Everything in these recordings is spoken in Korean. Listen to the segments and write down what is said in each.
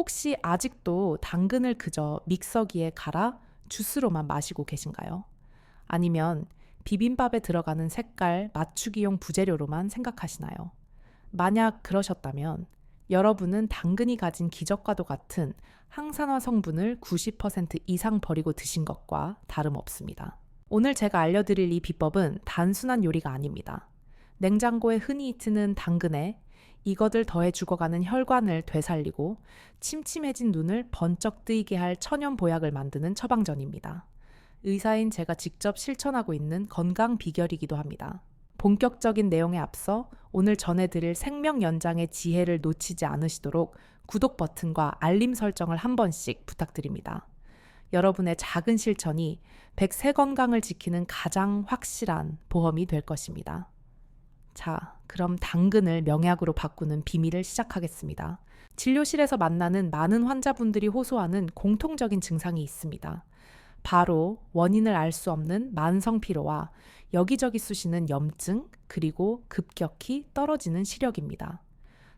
혹시 아직도 당근을 그저 믹서기에 갈아 주스로만 마시고 계신가요? 아니면 비빔밥에 들어가는 색깔 맞추기용 부재료로만 생각하시나요? 만약 그러셨다면 여러분은 당근이 가진 기적과도 같은 항산화 성분을 90% 이상 버리고 드신 것과 다름없습니다. 오늘 제가 알려드릴 이 비법은 단순한 요리가 아닙니다. 냉장고에 흔히 있는 당근에 이것을 더해 죽어가는 혈관을 되살리고 침침해진 눈을 번쩍 뜨이게 할 천연 보약을 만드는 처방전입니다. 의사인 제가 직접 실천하고 있는 건강 비결이기도 합니다. 본격적인 내용에 앞서 오늘 전해드릴 생명 연장의 지혜를 놓치지 않으시도록 구독 버튼과 알림 설정을 한 번씩 부탁드립니다. 여러분의 작은 실천이 100세 건강을 지키는 가장 확실한 보험이 될 것입니다. 자, 그럼 당근을 명약으로 바꾸는 비밀을 시작하겠습니다. 진료실에서 만나는 많은 환자분들이 호소하는 공통적인 증상이 있습니다. 바로 원인을 알 수 없는 만성 피로와 여기저기 쑤시는 염증, 그리고 급격히 떨어지는 시력입니다.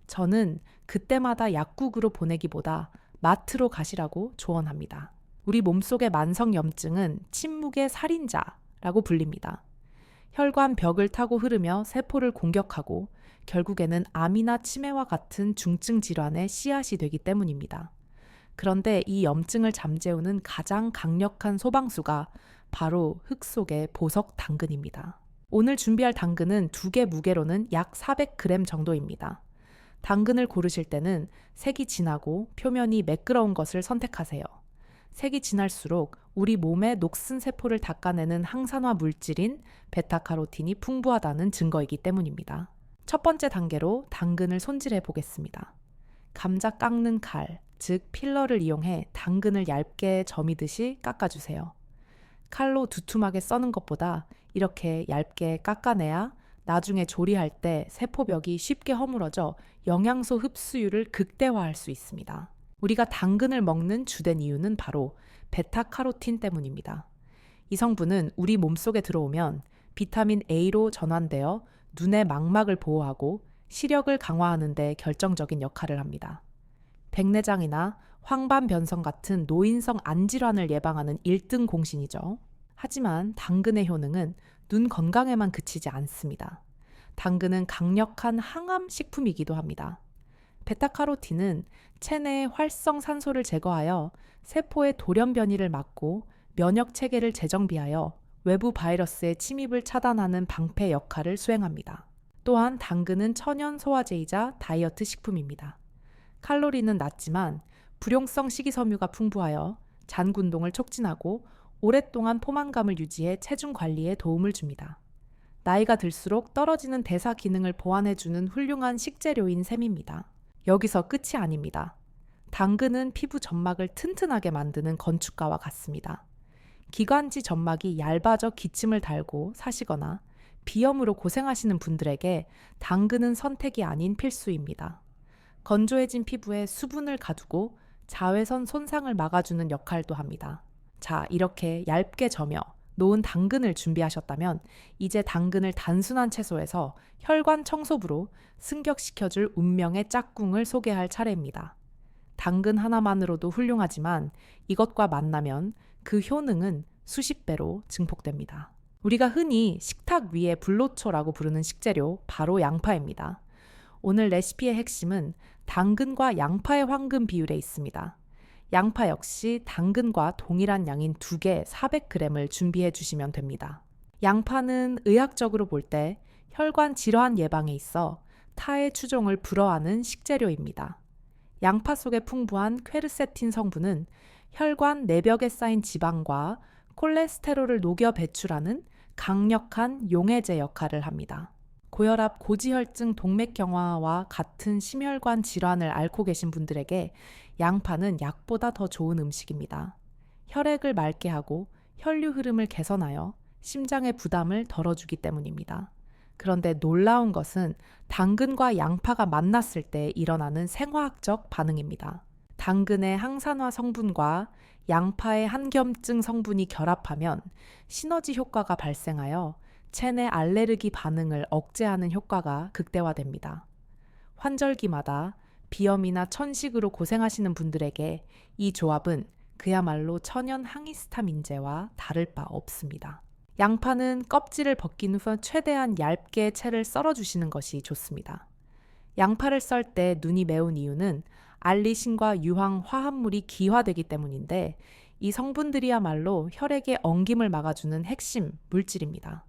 저는 그때마다 약국으로 보내기보다 마트로 가시라고 조언합니다. 우리 몸속의 만성 염증은 침묵의 살인자라고 불립니다. 혈관 벽을 타고 흐르며 세포를 공격하고 결국에는 암이나 치매와 같은 중증 질환의 씨앗이 되기 때문입니다. 그런데 이 염증을 잠재우는 가장 강력한 소방수가 바로 흙 속의 보석 당근입니다. 오늘 준비할 당근은 2개 무게로는 약 400g 정도입니다. 당근을 고르실 때는 색이 진하고 표면이 매끄러운 것을 선택하세요. 색이 진할수록 우리 몸의 녹슨 세포를 닦아내는 항산화 물질인 베타카로틴이 풍부하다는 증거이기 때문입니다. 첫 번째 단계로 당근을 손질해 보겠습니다. 감자 깎는 칼, 즉 필러를 이용해 당근을 얇게 점이듯이 깎아주세요. 칼로 두툼하게 써는 것보다 이렇게 얇게 깎아내야 나중에 조리할 때 세포벽이 쉽게 허물어져 영양소 흡수율을 극대화할 수 있습니다. 우리가 당근을 먹는 주된 이유는 바로 베타카로틴 때문입니다. 이 성분은 우리 몸속에 들어오면 비타민 A로 전환되어 눈의 망막을 보호하고 시력을 강화하는 데 결정적인 역할을 합니다. 백내장이나 황반변성 같은 노인성 안질환을 예방하는 1등 공신이죠. 하지만 당근의 효능은 눈 건강에만 그치지 않습니다. 당근은 강력한 항암 식품이기도 합니다. 베타카로틴은 체내의 활성산소를 제거하여 세포의 돌연 변이를 막고 면역 체계를 재정비하여 외부 바이러스의 침입을 차단하는 방패 역할을 수행합니다. 또한 당근은 천연 소화제이자 다이어트 식품입니다. 칼로리는 낮지만 불용성 식이섬유가 풍부하여 잔군동을 촉진하고 오랫동안 포만감을 유지해 체중 관리에 도움을 줍니다. 나이가 들수록 떨어지는 대사 기능을 보완해주는 훌륭한 식재료인 셈입니다. 여기서 끝이 아닙니다. 당근은 피부 점막을 튼튼하게 만드는 건축가와 같습니다. 기관지 점막이 얇아져 기침을 달고 사시거나 비염으로 고생하시는 분들에게 당근은 선택이 아닌 필수입니다. 건조해진 피부에 수분을 가두고 자외선 손상을 막아주는 역할도 합니다. 자, 이렇게 얇게 저며 놓은 당근을 준비하셨다면 이제 당근을 단순한 채소에서 혈관 청소부로 승격시켜줄 운명의 짝꿍을 소개할 차례입니다. 당근 하나만으로도 훌륭하지만 이것과 만나면 그 효능은 수십 배로 증폭됩니다. 우리가 흔히 식탁 위의 불로초라고 부르는 식재료 바로 양파입니다. 오늘 레시피의 핵심은 당근과 양파의 황금 비율에 있습니다. 양파 역시 당근과 동일한 양인 2개 400g을 준비해 주시면 됩니다. 양파는 의학적으로 볼 때 혈관 질환 예방에 있어 타의 추종을 불허하는 식재료입니다. 양파 속에 풍부한 퀘르세틴 성분은 혈관 내벽에 쌓인 지방과 콜레스테롤을 녹여 배출하는 강력한 용해제 역할을 합니다. 고혈압, 고지혈증, 동맥경화와 같은 심혈관 질환을 앓고 계신 분들에게 양파는 약보다 더 좋은 음식입니다. 혈액을 맑게 하고 혈류 흐름을 개선하여 심장의 부담을 덜어주기 때문입니다. 그런데 놀라운 것은 당근과 양파가 만났을 때 일어나는 생화학적 반응입니다. 당근의 항산화 성분과 양파의 항염증 성분이 결합하면 시너지 효과가 발생하여 체내 알레르기 반응을 억제하는 효과가 극대화됩니다. 환절기마다 비염이나 천식으로 고생하시는 분들에게 이 조합은 그야말로 천연 항히스타민제와 다를 바 없습니다. 양파는 껍질을 벗긴 후 최대한 얇게 채를 썰어주시는 것이 좋습니다. 양파를 썰 때 눈이 매운 이유는 알리신과 유황 화합물이 기화되기 때문인데 이 성분들이야말로 혈액의 엉김을 막아주는 핵심 물질입니다.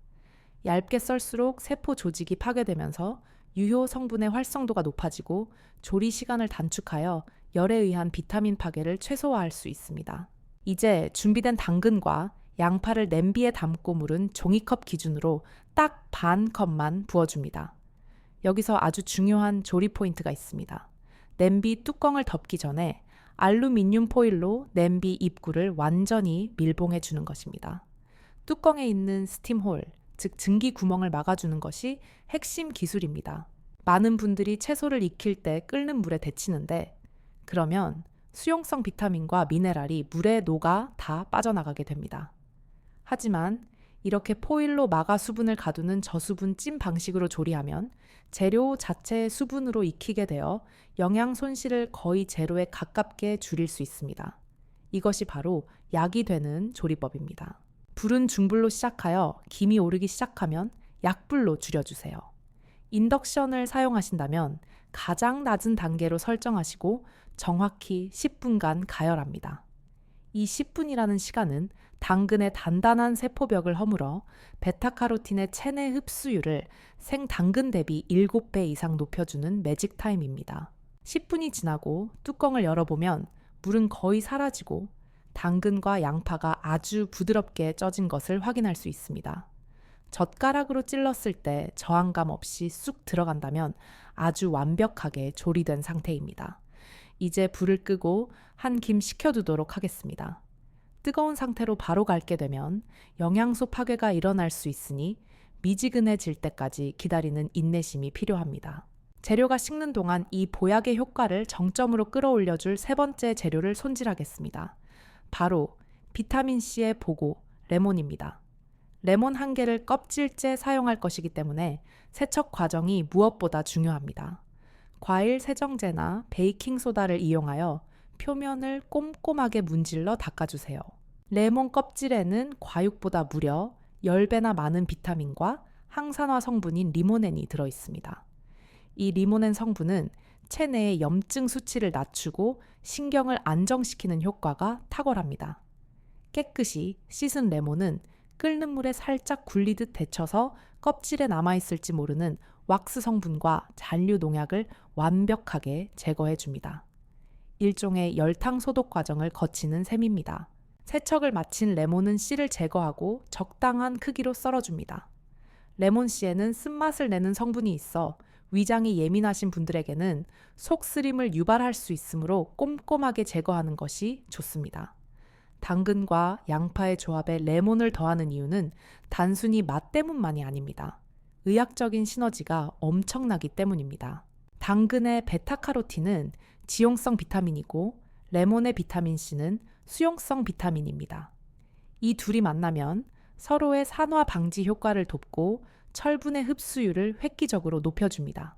얇게 썰수록 세포 조직이 파괴되면서 유효 성분의 활성도가 높아지고 조리 시간을 단축하여 열에 의한 비타민 파괴를 최소화할 수 있습니다. 이제 준비된 당근과 양파를 냄비에 담고 무른 종이컵 기준으로 딱 반 컵만 부어줍니다. 여기서 아주 중요한 조리 포인트가 있습니다. 냄비 뚜껑을 덮기 전에 알루미늄 포일로 냄비 입구를 완전히 밀봉해 주는 것입니다. 뚜껑에 있는 스팀홀, 즉 증기 구멍을 막아주는 것이 핵심 기술입니다. 많은 분들이 채소를 익힐 때 끓는 물에 데치는데 그러면 수용성 비타민과 미네랄이 물에 녹아 다 빠져나가게 됩니다. 하지만 이렇게 포일로 막아 수분을 가두는 저수분 찜 방식으로 조리하면 재료 자체의 수분으로 익히게 되어 영양 손실을 거의 제로에 가깝게 줄일 수 있습니다. 이것이 바로 약이 되는 조리법입니다. 불은 중불로 시작하여 김이 오르기 시작하면 약불로 줄여주세요. 인덕션을 사용하신다면 가장 낮은 단계로 설정하시고 정확히 10분간 가열합니다. 이 10분이라는 시간은 당근의 단단한 세포벽을 허물어 베타카로틴의 체내 흡수율을 생당근 대비 7배 이상 높여주는 매직 타임입니다. 10분이 지나고 뚜껑을 열어보면 물은 거의 사라지고 당근과 양파가 아주 부드럽게 쪄진 것을 확인할 수 있습니다. 젓가락으로 찔렀을 때 저항감 없이 쑥 들어간다면 아주 완벽하게 조리된 상태입니다. 이제 불을 끄고 한 김 식혀두도록 하겠습니다. 뜨거운 상태로 바로 갈게 되면 영양소 파괴가 일어날 수 있으니 미지근해질 때까지 기다리는 인내심이 필요합니다. 재료가 식는 동안 이 보약의 효과를 정점으로 끌어올려줄 세 번째 재료를 손질하겠습니다. 바로 비타민C의 보고 레몬입니다. 레몬 한 개를 껍질째 사용할 것이기 때문에 세척 과정이 무엇보다 중요합니다. 과일 세정제나 베이킹소다를 이용하여 표면을 꼼꼼하게 문질러 닦아주세요. 레몬 껍질에는 과육보다 무려 10배나 많은 비타민과 항산화 성분인 리모넨이 들어있습니다. 이 리모넨 성분은 체내의 염증 수치를 낮추고 신경을 안정시키는 효과가 탁월합니다. 깨끗이 씻은 레몬은 끓는 물에 살짝 굴리듯 데쳐서 껍질에 남아있을지 모르는 왁스 성분과 잔류 농약을 완벽하게 제거해줍니다. 일종의 열탕 소독 과정을 거치는 셈입니다. 세척을 마친 레몬은 씨를 제거하고 적당한 크기로 썰어줍니다. 레몬씨에는 쓴맛을 내는 성분이 있어 위장이 예민하신 분들에게는 속쓰림을 유발할 수 있으므로 꼼꼼하게 제거하는 것이 좋습니다. 당근과 양파의 조합에 레몬을 더하는 이유는 단순히 맛 때문만이 아닙니다. 의학적인 시너지가 엄청나기 때문입니다. 당근의 베타카로틴은 지용성 비타민이고 레몬의 비타민C는 수용성 비타민입니다. 이 둘이 만나면 서로의 산화 방지 효과를 돕고 철분의 흡수율을 획기적으로 높여줍니다.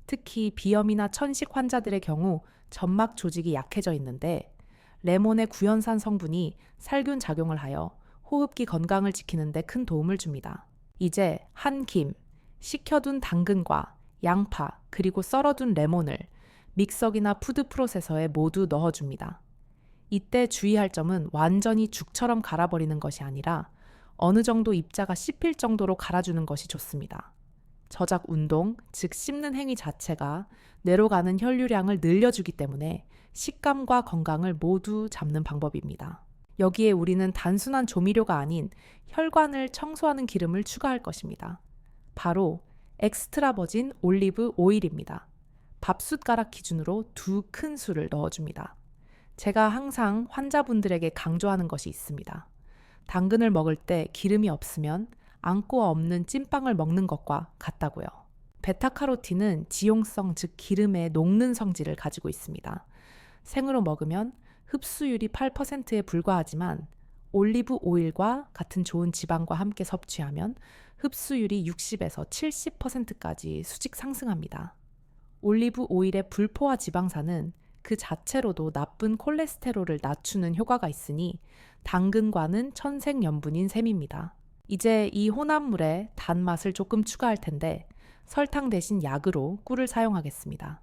특히 비염이나 천식 환자들의 경우 점막 조직이 약해져 있는데 레몬의 구연산 성분이 살균 작용을 하여 호흡기 건강을 지키는 데 큰 도움을 줍니다. 이제 한 김, 식혀둔 당근과 양파 그리고 썰어둔 레몬을 믹서기나 푸드 프로세서에 모두 넣어줍니다. 이때 주의할 점은 완전히 죽처럼 갈아버리는 것이 아니라 어느 정도 입자가 씹힐 정도로 갈아주는 것이 좋습니다. 저작 운동, 즉 씹는 행위 자체가 뇌로 가는 혈류량을 늘려주기 때문에 식감과 건강을 모두 잡는 방법입니다. 여기에 우리는 단순한 조미료가 아닌 혈관을 청소하는 기름을 추가할 것입니다. 바로 엑스트라 버진 올리브 오일입니다. 밥숟가락 기준으로 2큰술을 넣어줍니다. 제가 항상 환자분들에게 강조하는 것이 있습니다. 당근을 먹을 때 기름이 없으면 안고 없는 찐빵을 먹는 것과 같다고요. 베타카로틴은 지용성, 즉 기름의 녹는 성질을 가지고 있습니다. 생으로 먹으면 흡수율이 8%에 불과하지만 올리브 오일과 같은 좋은 지방과 함께 섭취하면 흡수율이 60에서 70%까지 수직 상승합니다. 올리브 오일의 불포화 지방산은 그 자체로도 나쁜 콜레스테롤을 낮추는 효과가 있으니 당근과는 천생연분인 셈입니다. 이제 이 혼합물에 단맛을 조금 추가할 텐데 설탕 대신 약으로 꿀을 사용하겠습니다.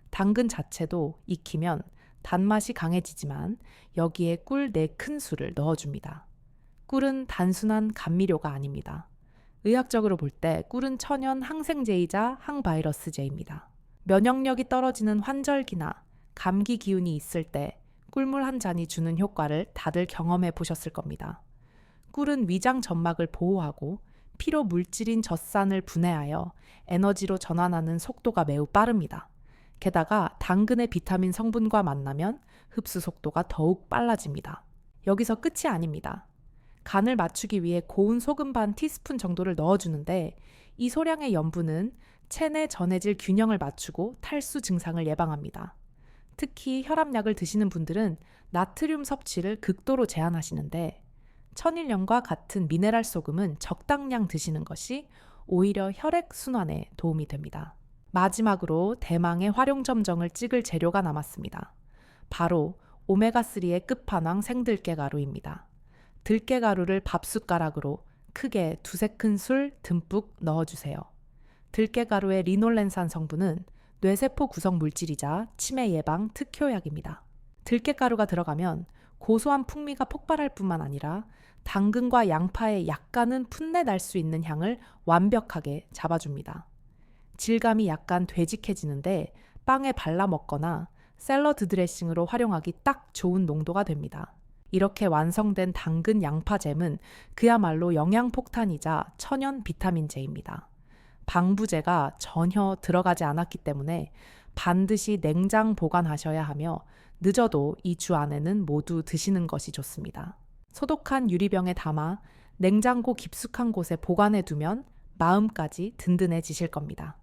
당근 자체도 익히면 단맛이 강해지지만 여기에 꿀 4큰술을 넣어줍니다. 꿀은 단순한 감미료가 아닙니다. 의학적으로 볼 때 꿀은 천연 항생제이자 항바이러스제입니다. 면역력이 떨어지는 환절기나 감기 기운이 있을 때 꿀물 한 잔이 주는 효과를 다들 경험해 보셨을 겁니다. 꿀은 위장 점막을 보호하고 피로 물질인 젖산을 분해하여 에너지로 전환하는 속도가 매우 빠릅니다. 게다가 당근의 비타민 성분과 만나면 흡수 속도가 더욱 빨라집니다. 여기서 끝이 아닙니다. 간을 맞추기 위해 고운 소금 반 티스푼 정도를 넣어주는데 이 소량의 염분은 체내 전해질 균형을 맞추고 탈수 증상을 예방합니다. 특히 혈압약을 드시는 분들은 나트륨 섭취를 극도로 제한하시는데 천일염과 같은 미네랄 소금은 적당량 드시는 것이 오히려 혈액 순환에 도움이 됩니다. 마지막으로 대망의 활용점정을 찍을 재료가 남았습니다. 바로 오메가3의 끝판왕 생들깨가루입니다. 들깨가루를 밥숟가락으로 크게 2-3큰술 듬뿍 넣어주세요. 들깨가루의 리놀렌산 성분은 뇌세포 구성 물질이자 치매 예방 특효약입니다. 들깨가루가 들어가면 고소한 풍미가 폭발할 뿐만 아니라 당근과 양파의 약간은 풋내 날 수 있는 향을 완벽하게 잡아줍니다. 질감이 약간 되직해지는데 빵에 발라 먹거나 샐러드 드레싱으로 활용하기 딱 좋은 농도가 됩니다. 이렇게 완성된 당근 양파잼은 그야말로 영양폭탄이자 천연 비타민제입니다. 방부제가 전혀 들어가지 않았기 때문에 반드시 냉장 보관하셔야 하며 늦어도 2주 안에는 모두 드시는 것이 좋습니다. 소독한 유리병에 담아 냉장고 깊숙한 곳에 보관해 두면 마음까지 든든해지실 겁니다.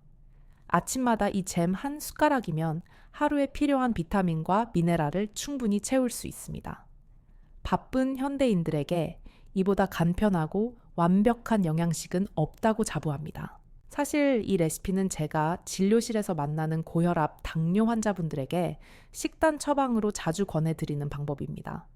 아침마다 이 잼 한 숟가락이면 하루에 필요한 비타민과 미네랄을 충분히 채울 수 있습니다. 바쁜 현대인들에게 이보다 간편하고 완벽한 영양식은 없다고 자부합니다. 사실 이 레시피는 제가 진료실에서 만나는 고혈압, 당뇨 환자분들에게 식단 처방으로 자주 권해드리는 방법입니다.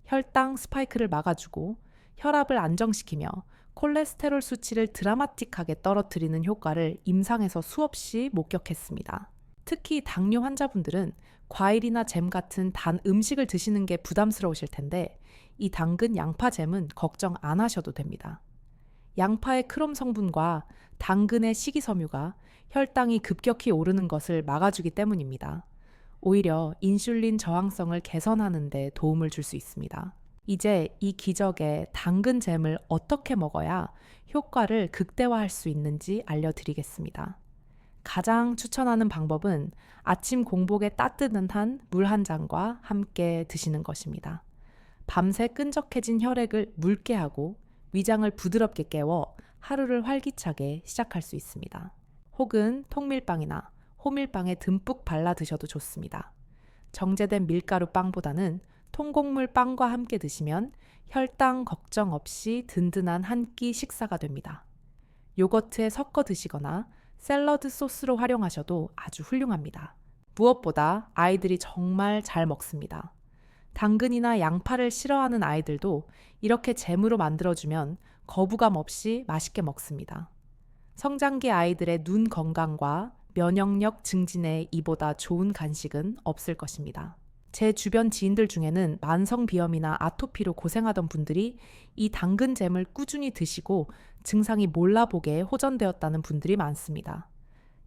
혈당 스파이크를 막아주고 혈압을 안정시키며 콜레스테롤 수치를 드라마틱하게 떨어뜨리는 효과를 임상에서 수없이 목격했습니다. 특히 당뇨 환자분들은 과일이나 잼 같은 단 음식을 드시는 게 부담스러우실 텐데 이 당근 양파잼은 걱정 안 하셔도 됩니다. 양파의 크롬 성분과 당근의 식이섬유가 혈당이 급격히 오르는 것을 막아주기 때문입니다. 오히려 인슐린 저항성을 개선하는 데 도움을 줄 수 있습니다. 이제 이 기적의 당근잼을 어떻게 먹어야 효과를 극대화할 수 있는지 알려드리겠습니다. 가장 추천하는 방법은 아침 공복에 따뜻한 물 한 잔과 함께 드시는 것입니다. 밤새 끈적해진 혈액을 묽게 하고 위장을 부드럽게 깨워 하루를 활기차게 시작할 수 있습니다. 혹은 통밀빵이나 호밀빵에 듬뿍 발라 드셔도 좋습니다. 정제된 밀가루 빵보다는 통곡물 빵과 함께 드시면 혈당 걱정 없이 든든한 한 끼 식사가 됩니다. 요거트에 섞어 드시거나 샐러드 소스로 활용하셔도 아주 훌륭합니다. 무엇보다 아이들이 정말 잘 먹습니다. 당근이나 양파를 싫어하는 아이들도 이렇게 잼으로 만들어주면 거부감 없이 맛있게 먹습니다. 성장기 아이들의 눈 건강과 면역력 증진에 이보다 좋은 간식은 없을 것입니다. 제 주변 지인들 중에는 만성비염이나 아토피로 고생하던 분들이 이 당근잼을 꾸준히 드시고 증상이 몰라보게 호전되었다는 분들이 많습니다.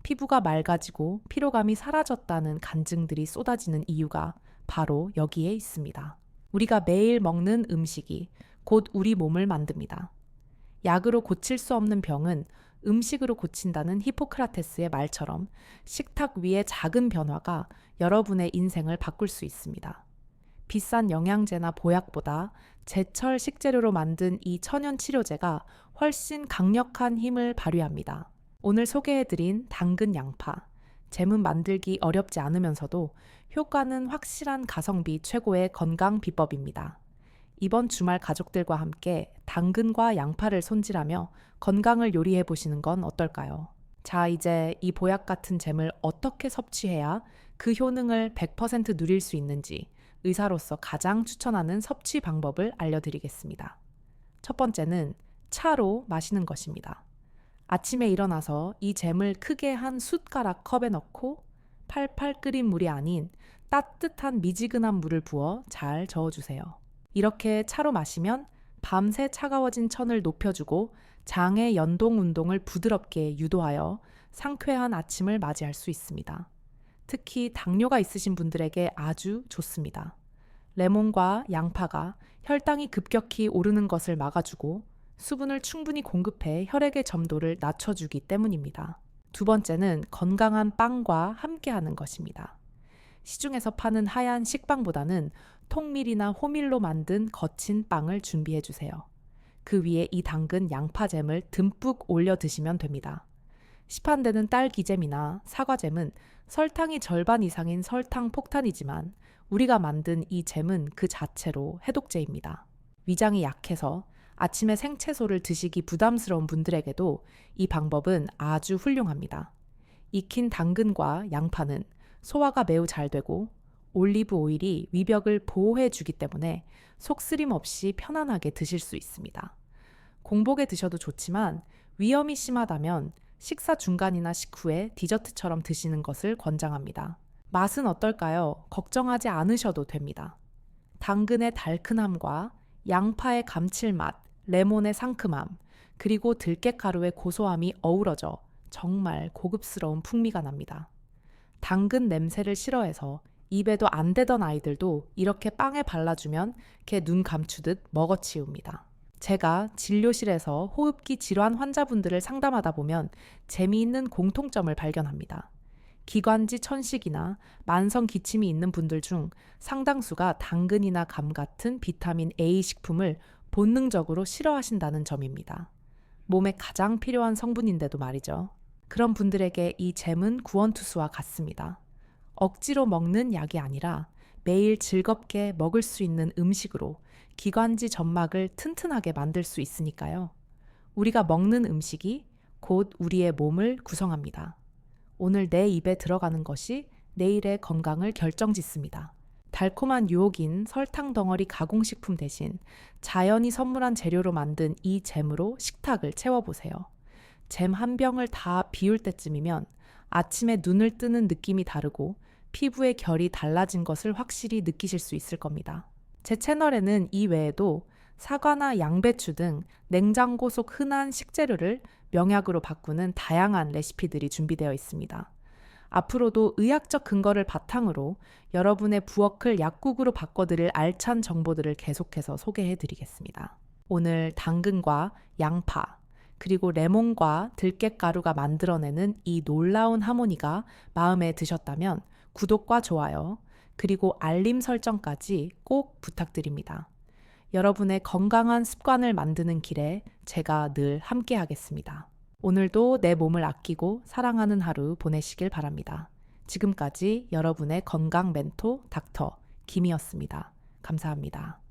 피부가 맑아지고 피로감이 사라졌다는 간증들이 쏟아지는 이유가 바로 여기에 있습니다. 우리가 매일 먹는 음식이 곧 우리 몸을 만듭니다. 약으로 고칠 수 없는 병은 음식으로 고친다는 히포크라테스의 말처럼 식탁 위의 작은 변화가 여러분의 인생을 바꿀 수 있습니다. 비싼 영양제나 보약보다 제철 식재료로 만든 이 천연 치료제가 훨씬 강력한 힘을 발휘합니다. 오늘 소개해드린 당근 양파, 잼은 만들기 어렵지 않으면서도 효과는 확실한 가성비 최고의 건강 비법입니다. 이번 주말 가족들과 함께 당근과 양파를 손질하며 건강을 요리해 보시는 건 어떨까요? 자, 이제 이 보약 같은 잼을 어떻게 섭취해야 그 효능을 100% 누릴 수 있는지 의사로서 가장 추천하는 섭취 방법을 알려드리겠습니다. 첫 번째는 차로 마시는 것입니다. 아침에 일어나서 이 잼을 크게 한 숟가락 컵에 넣고 팔팔 끓인 물이 아닌 따뜻한 미지근한 물을 부어 잘 저어주세요. 이렇게 차로 마시면 밤새 차가워진 천을 높여주고 장의 연동 운동을 부드럽게 유도하여 상쾌한 아침을 맞이할 수 있습니다. 특히 당뇨가 있으신 분들에게 아주 좋습니다. 레몬과 양파가 혈당이 급격히 오르는 것을 막아주고 수분을 충분히 공급해 혈액의 점도를 낮춰주기 때문입니다. 두 번째는 건강한 빵과 함께하는 것입니다. 시중에서 파는 하얀 식빵보다는 통밀이나 호밀로 만든 거친 빵을 준비해 주세요. 그 위에 이 당근 양파잼을 듬뿍 올려 드시면 됩니다. 시판되는 딸기잼이나 사과잼은 설탕이 절반 이상인 설탕 폭탄이지만 우리가 만든 이 잼은 그 자체로 해독제입니다. 위장이 약해서 아침에 생채소를 드시기 부담스러운 분들에게도 이 방법은 아주 훌륭합니다. 익힌 당근과 양파는 소화가 매우 잘 되고 올리브 오일이 위벽을 보호해 주기 때문에 속쓰림 없이 편안하게 드실 수 있습니다. 공복에 드셔도 좋지만 위험이 심하다면 식사 중간이나 식후에 디저트처럼 드시는 것을 권장합니다. 맛은 어떨까요? 걱정하지 않으셔도 됩니다. 당근의 달큰함과 양파의 감칠맛, 레몬의 상큼함, 그리고 들깨가루의 고소함이 어우러져 정말 고급스러운 풍미가 납니다. 당근 냄새를 싫어해서 입에도 안 대던 아이들도 이렇게 빵에 발라주면 걔 눈 감추듯 먹어치웁니다. 제가 진료실에서 호흡기 질환 환자분들을 상담하다 보면 재미있는 공통점을 발견합니다. 기관지 천식이나 만성 기침이 있는 분들 중 상당수가 당근이나 감 같은 비타민 A 식품을 본능적으로 싫어하신다는 점입니다. 몸에 가장 필요한 성분인데도 말이죠. 그런 분들에게 이 잼은 구원투수와 같습니다. 억지로 먹는 약이 아니라 매일 즐겁게 먹을 수 있는 음식으로 기관지 점막을 튼튼하게 만들 수 있으니까요. 우리가 먹는 음식이 곧 우리의 몸을 구성합니다. 오늘 내 입에 들어가는 것이 내일의 건강을 결정짓습니다. 달콤한 유혹인 설탕 덩어리 가공식품 대신 자연이 선물한 재료로 만든 이 잼으로 식탁을 채워보세요. 잼 한 병을 다 비울 때쯤이면 아침에 눈을 뜨는 느낌이 다르고 피부의 결이 달라진 것을 확실히 느끼실 수 있을 겁니다. 제 채널에는 이 외에도 사과나 양배추 등 냉장고 속 흔한 식재료를 명약으로 바꾸는 다양한 레시피들이 준비되어 있습니다. 앞으로도 의학적 근거를 바탕으로 여러분의 부엌을 약국으로 바꿔드릴 알찬 정보들을 계속해서 소개해드리겠습니다. 오늘 당근과 양파, 그리고 레몬과 들깨가루가 만들어내는 이 놀라운 하모니가 마음에 드셨다면 구독과 좋아요, 그리고 알림 설정까지 꼭 부탁드립니다. 여러분의 건강한 습관을 만드는 길에 제가 늘 함께 하겠습니다. 오늘도 내 몸을 아끼고 사랑하는 하루 보내시길 바랍니다. 지금까지 여러분의 건강 멘토 닥터 김이었습니다. 감사합니다.